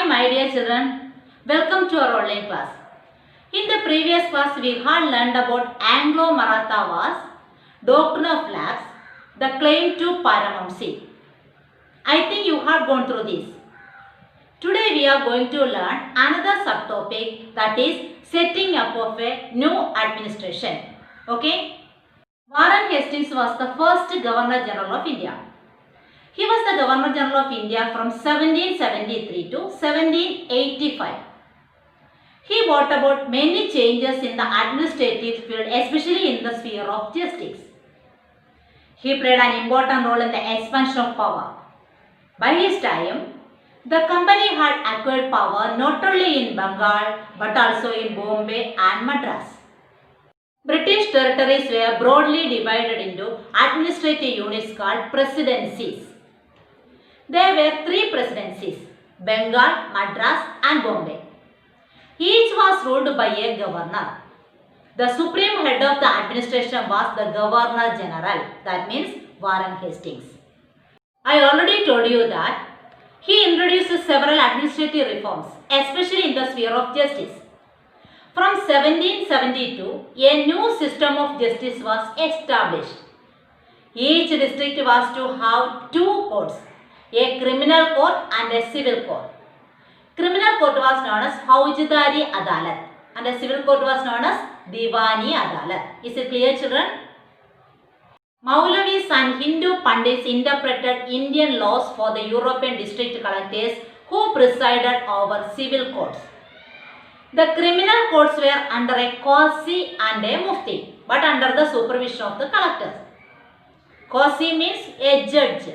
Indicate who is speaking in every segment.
Speaker 1: my dear children, welcome to our online class. In the previous class, we had learned about Anglo-Maratha Wars, doctrine of lapse, the claim to paramountcy. I think you have gone through this. Today we are going to learn another subtopic, that is setting up of a new administration. Okay? Warren Hastings was the first Governor General of India. He was the Governor General of India from 1773 to 1785. He brought about many changes in the administrative field, especially in the sphere of justice. He played an important role in the expansion of power. By his time, the company had acquired power not only in Bengal but also in Bombay and Madras. British territories were broadly divided into administrative units called presidencies. There were 3 presidencies: Bengal, Madras and Bombay. Each was ruled by a governor. The supreme head of the administration was the Governor General, that means Warren Hastings. I already told you that he introduced several administrative reforms, especially in the sphere of justice. From 1772, a new system of justice was established. Each district was to have 2 courts, a criminal court and a civil court. Criminal court was known as Faujdari Adalat and the civil court was known as Diwani Adalat. Is it clear, children? Maulavis and Hindu Pandits interpreted Indian laws for the European district collectors who presided over civil courts. The criminal courts were under a Qazi and a Mufti, but under the supervision of the collectors. Qazi means a judge.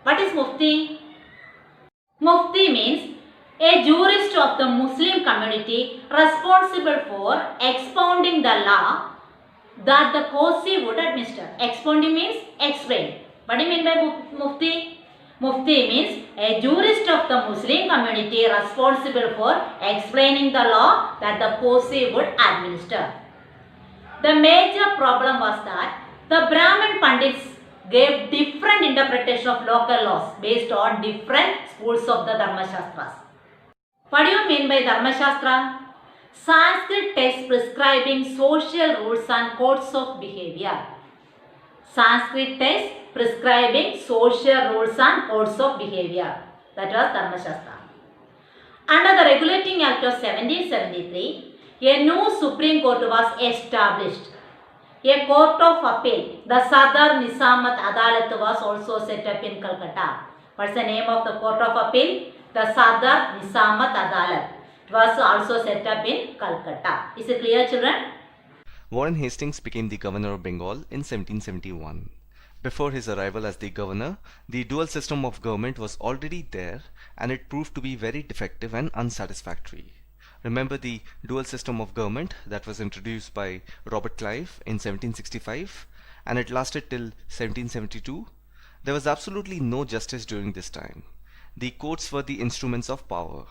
Speaker 1: What is Mufti? Mufti means a jurist of the Muslim community responsible for expounding the law that the Qazi would administer. Expounding means explain. What do you mean by Mufti? Mufti means a jurist of the Muslim community responsible for explaining the law that the Qazi would administer. The major problem was that the Brahmin Pandits gave different interpretation of local laws based on different schools of the Dharma Shastras. What do you mean by Dharma Shastra? Sanskrit text prescribing social rules and codes of behavior. Sanskrit text prescribing social rules and codes of behavior. That was Dharma Shastra. Under the Regulating Act of 1773, a new Supreme Court was established. A court of appeal, the Sadar Nizamat Adalat, was also set up in Calcutta. What's the name of the court of appeal? The Sadar Nizamat Adalat. It was also set up in Calcutta. Is it clear, children?
Speaker 2: Warren Hastings became the governor of Bengal in 1771. Before his arrival as the governor, the dual system of government was already there and it proved to be very defective and unsatisfactory. Remember the dual system of government that was introduced by Robert Clive in 1765 and it lasted till 1772? There was absolutely no justice during this time. The courts were the instruments of power.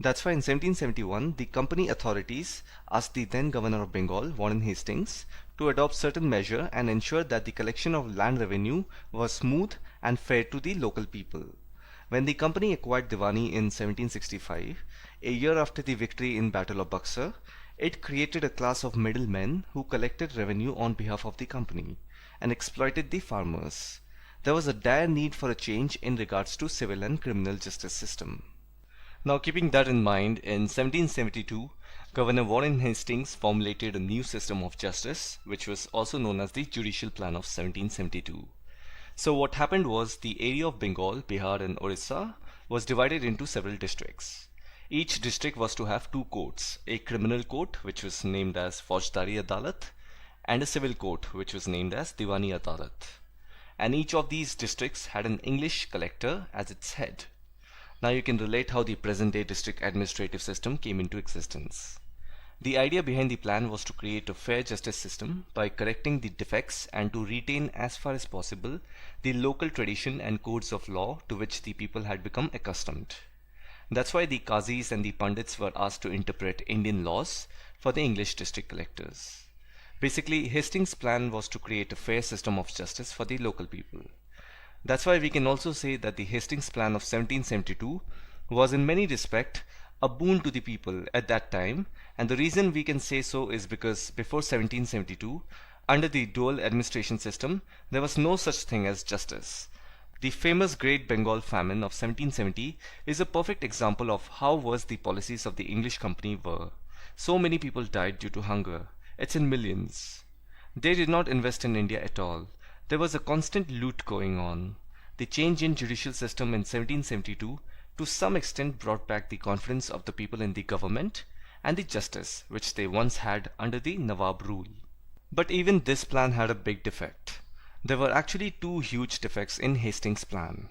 Speaker 2: That's why in 1771 the company authorities asked the then governor of Bengal, Warren Hastings, to adopt certain measure and ensure that the collection of land revenue was smooth and fair to the local people. When the company acquired Diwani in 1765, a year after the victory in Battle of Buxar, it created a class of middlemen who collected revenue on behalf of the company and exploited the farmers. There was a dire need for a change in regards to civil and criminal justice system. Now keeping that in mind, in 1772, Governor Warren Hastings formulated a new system of justice, which was also known as the Judicial Plan of 1772. So what happened was the area of Bengal, Bihar and Orissa was divided into several districts. Each district was to have 2 courts, a criminal court which was named as Faujdari Adalat and a civil court which was named as Diwani Adalat. And each of these districts had an English collector as its head. Now you can relate how the present-day district administrative system came into existence. The idea behind the plan was to create a fair justice system by correcting the defects and to retain as far as possible the local tradition and codes of law to which the people had become accustomed. That's why the Qazis and the Pandits were asked to interpret Indian laws for the English district collectors. Basically, Hastings' plan was to create a fair system of justice for the local people. That's why we can also say that the Hastings plan of 1772 was in many respects a boon to the people at that time, and the reason we can say so is because before 1772, under the dual administration system, there was no such thing as justice. The famous Great Bengal Famine of 1770 is a perfect example of how worse the policies of the English company were. So many people died due to hunger. It's in millions. They did not invest in India at all. There was a constant loot going on. The change in judicial system in 1772 to some extent brought back the confidence of the people in the government and the justice which they once had under the Nawab rule. But even this plan had a big defect. There were actually two huge defects in Hastings' plan.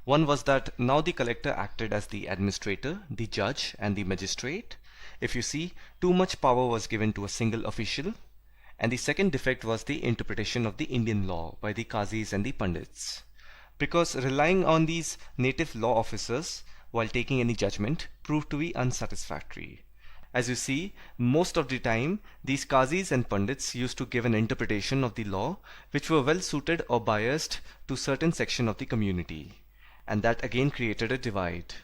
Speaker 2: One was that now the collector acted as the administrator, the judge, and the magistrate. If you see, too much power was given to a single official. And the second defect was the interpretation of the Indian law by the Qazis and the Pandits. Because relying on these native law officers while taking any judgment proved to be unsatisfactory. As you see, most of the time, these Qazis and Pandits used to give an interpretation of the law which were well suited or biased to certain section of the community. And that again created a divide.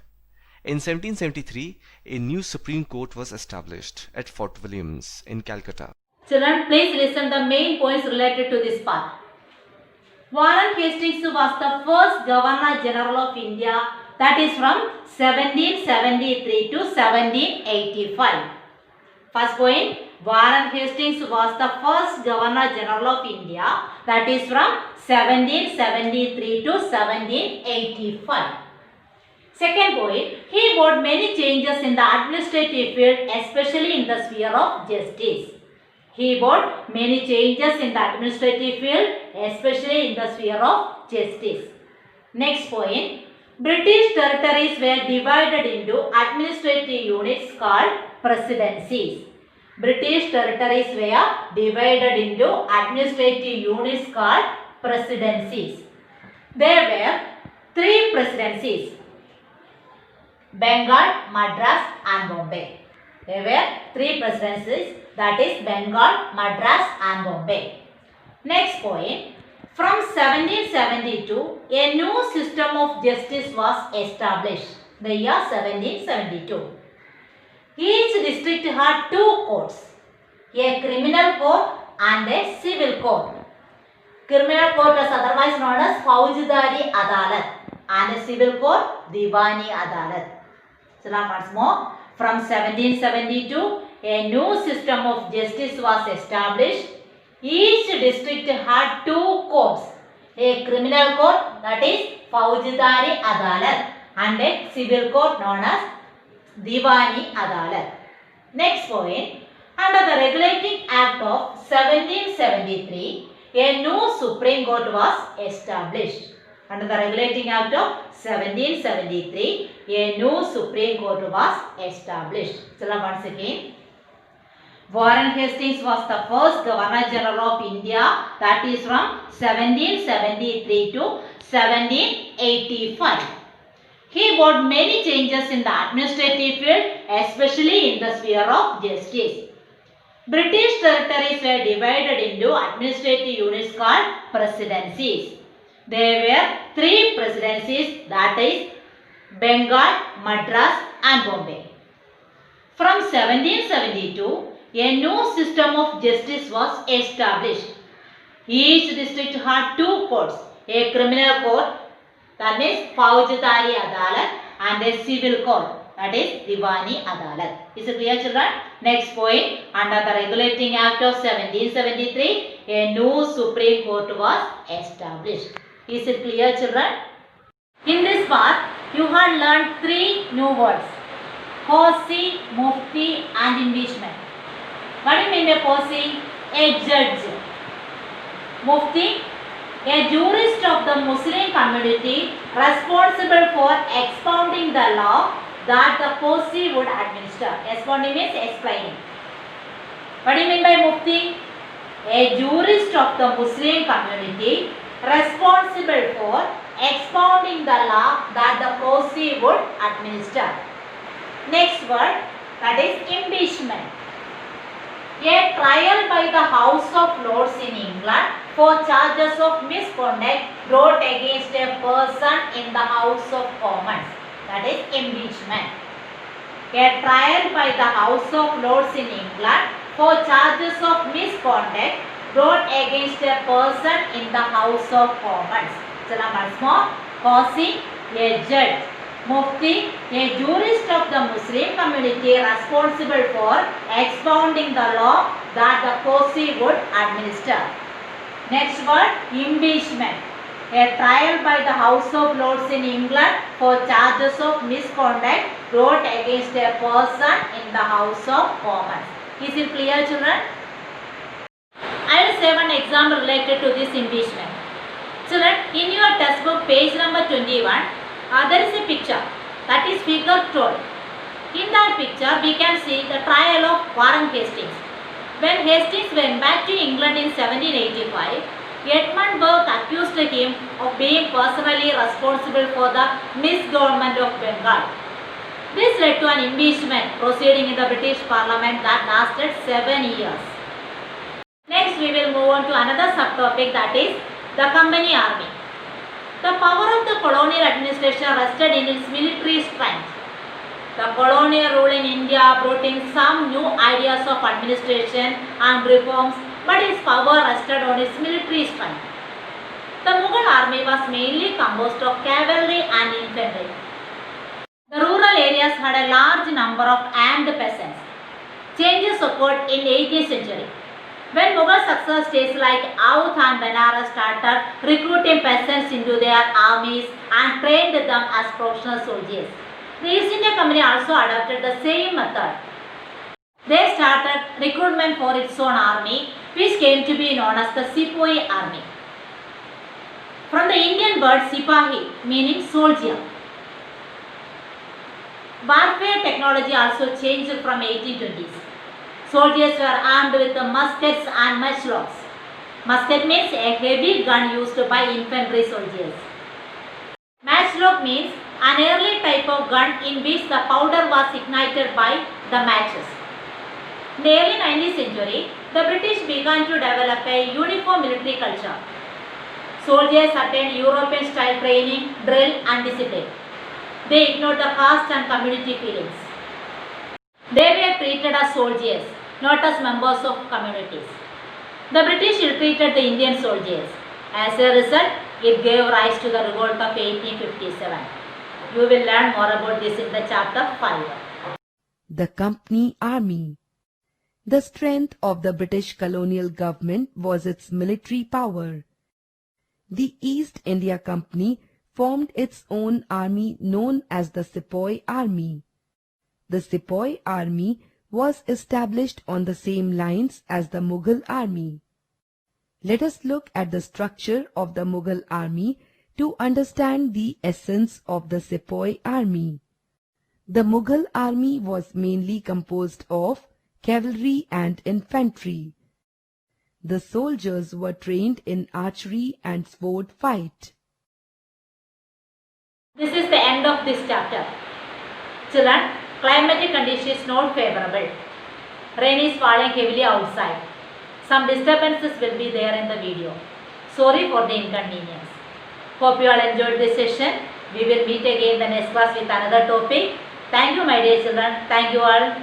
Speaker 2: In 1773, a new Supreme Court was established at Fort Williams in Calcutta.
Speaker 1: Children, please listen the main points related to this part. Warren Hastings was the first Governor General of India, that is from 1773 to 1785. First point, Warren Hastings was the first Governor General of India, that is from 1773 to 1785. Second point, he brought many changes in the administrative field, especially in the sphere of justice. He brought many changes in the administrative field, especially in the sphere of justice. Next point, British territories were divided into administrative units called presidencies. British territories were divided into administrative units called presidencies. There were three presidencies: Bengal, Madras and Bombay. There were three presidencies, that is Bengal, Madras and Bombay. Next point, from 1772, a new system of justice was established. The year 1772. Each district had two courts, a criminal court and a civil court. Criminal court is otherwise known as Faujidari Adalat and a civil court Diwani Adalat. So once more, from 1772, a new system of justice was established. Each district had two courts, a criminal court, that is Faujidari Adalat, and a civil court known as Diwani Adalat. Next point, under the Regulating Act of 1773, a new Supreme Court was established. Under the Regulating Act of 1773, a new Supreme Court was established. So once again, Warren Hastings was the first Governor General of India, that is from 1773 to 1785. He brought many changes in the administrative field, especially in the sphere of justice. British territories were divided into administrative units called presidencies. There were three presidencies, that is Bengal, Madras and Bombay. From 1772, a new system of justice was established. Each district had two courts, a criminal court, that is Faujidari Adalat, and a civil court, that is Diwani Adalat. Is it clear, children? Next point, under the Regulating Act of 1773, a new Supreme Court was established. Is it clear, children? In this part, you have learned three new words: Qozi, Mufti and impeachment. What do you mean by Qozi? A judge. Mufti, a jurist of the Muslim community responsible for expounding the law that the Qozi would administer. Expounding means explaining. What do you mean by Mufti? A jurist of the Muslim community responsible for expounding the law that the Qozi would administer. Next word, that is impeachment. A trial by the House of Lords in England for charges of misconduct brought against a person in the House of Commons. that is impeachment. A trial by the House of Lords in England for charges of misconduct brought against a person in the House of Commons. Chala once more. Qazi, a judge. Mufti, a jurist of the Muslim community responsible for expounding the law that the Qazi would administer. Next word, impeachment. A trial by the House of Lords in England for charges of misconduct brought against a person in the House of Commons. Is it clear, children? I will say one example related to this impeachment. Children, in your textbook page number 21, there is a picture, that is figure 12. In that picture, we can see the trial of Warren Hastings. When Hastings went back to England in 1785, Edmund Burke accused him of being personally responsible for the misgovernment of Bengal. This led to an impeachment proceeding in the British Parliament that lasted 7 years. Next, we will move on to another subtopic, that is the Company Army. The power of the colonial administration rested in its military strength. The colonial rule in India brought in some new ideas of administration and reforms, but its power rested on its military strength. The Mughal army was mainly composed of cavalry and infantry. The rural areas had a large number of armed peasants. Changes occurred in 18th century, when Mughal successor states like Awadh and Benares started recruiting peasants into their armies and trained them as professional soldiers. The East India Company also adopted the same method. They started recruitment for its own army, which came to be known as the Sepoy army. From the Indian word Sipahi, meaning soldier. Warfare technology also changed from 1820s. Soldiers were armed with muskets and matchlocks. Musket means a heavy gun used by infantry soldiers. Matchlock means an early type of gun in which the powder was ignited by the matches. In the early 19th century, the British began to develop a uniform military culture. Soldiers attained European style training, drill and discipline. They ignored the caste and community feelings. They were treated as soldiers, not as members of communities. The British ill-treated the Indian soldiers. As a result, it gave rise to the revolt of 1857. You will learn more about this in the chapter 5.
Speaker 3: The Company Army. The strength of the British colonial government was its military power. The East India Company formed its own army known as the Sepoy Army. The Sepoy Army was established on the same lines as the Mughal army. Let us look at the structure of the Mughal army to understand the essence of the Sepoy army. The Mughal army was mainly composed of cavalry and infantry. The soldiers were trained in archery and sword fight.
Speaker 1: This is the end of this chapter. Children, climatic conditions not favorable. Rain is falling heavily outside. Some disturbances will be there in the video. Sorry for the inconvenience. Hope you all enjoyed this session. We will meet again in the next class with another topic. Thank you, my dear children. Thank you all.